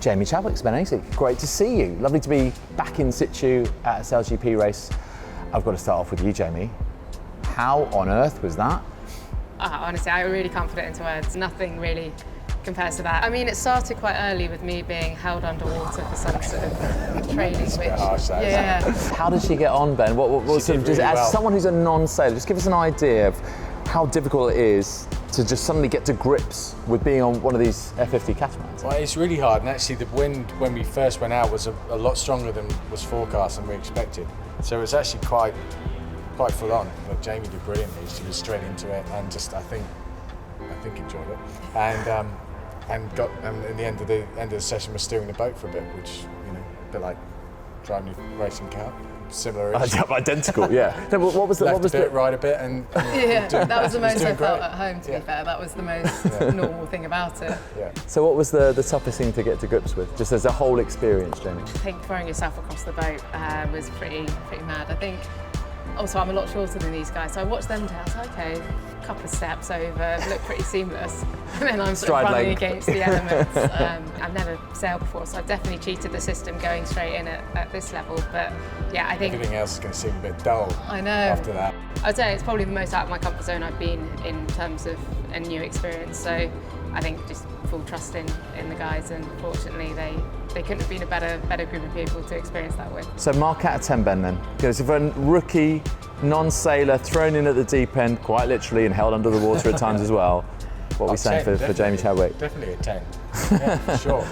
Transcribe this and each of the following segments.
Jamie Chadwick, Ben Ainslie, great to see you. Lovely to be back in situ at a SailGP race. I've got to start off with you, Jamie. How on earth was that? Honestly, I really can't put it into words. Nothing really compares to that. I mean, it started quite early with me being held underwater for some sort of training, How did she get on, Ben? What sort of, just as someone who's a non-sailor, just give us an idea of how difficult it is to just suddenly get to grips with being on one of these F50 catamarans. Well, it's really hard, and actually the wind when we first went out was a lot stronger than was forecast and we expected. So it was actually quite full on. But Jamie did brilliantly. She was straight into it and just I think enjoyed it. And in the end of the session was steering the boat for a bit, which a bit like driving a racing car. Similar. Identical, yeah. No, but what was ride a bit, and that was the most I felt at home. To be fair, that was the most normal thing about it. Yeah. So, what was the toughest thing to get to grips with, just as a whole experience, Jamie? I think throwing yourself across the boat was pretty mad. I think. Also, I'm a lot shorter than these guys, so I watched them do it. I was like, okay, a couple of steps over, look pretty seamless. And then I'm sort of running against the elements. I've never sailed before, so I've definitely cheated the system going straight in at this level. But yeah, I think everything else is going to seem a bit dull. I know. After that, I'd say it's probably the most out of my comfort zone I've been in terms of a new experience. So I think just full trust in the guys, and fortunately they couldn't have been a better group of people to experience that with. So mark out of 10, Ben, then. Because if a rookie, non-sailor, thrown in at the deep end, quite literally, and held under the water at times as well, what are we saying for Jamie Chadwick? Definitely a 10. Yeah, for sure.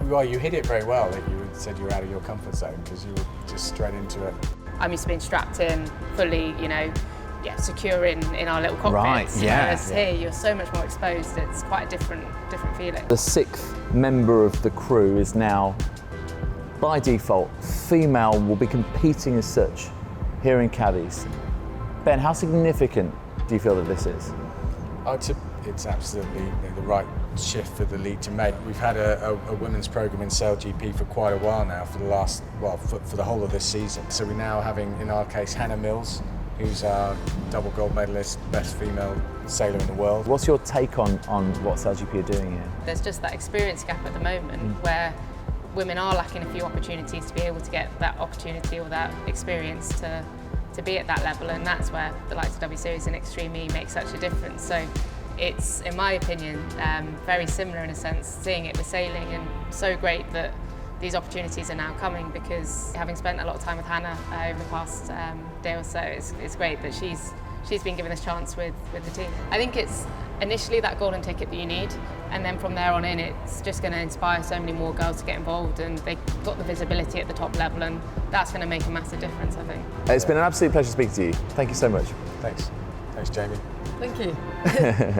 Well, you hit it very well. Like you said, you were out of your comfort zone because you were just straight into it. I'm used to being strapped in, fully, secure in our little cockpits. Right, yeah. Whereas here, you're so much more exposed. It's quite a different feeling. The 6th member of the crew is now, by default, female, will be competing as such here in Cadiz. Ben, how significant do you feel that this is? It's absolutely the right shift for the league to make. We've had a women's programme in SailGP for quite a while now, for the last, for the whole of this season. So we're now having, in our case, Hannah Mills, who's our double gold medalist, best female sailor in the world. What's your take on what SailGP are doing here? There's just that experience gap at the moment where women are lacking a few opportunities to be able to get that opportunity or that experience to be at that level, and that's where the likes of W Series and Extreme E make such a difference. So it's, in my opinion, very similar in a sense, seeing it with sailing, and so great that these opportunities are now coming, because having spent a lot of time with Hannah over the past day or so, it's great that she's been given this chance with the team. I think it's initially that golden ticket that you need, and then from there on in, it's just going to inspire so many more girls to get involved, and they've got the visibility at the top level, and that's going to make a massive difference, I think. It's been an absolute pleasure speaking to you. Thank you so much. Thanks, Jamie. Thank you.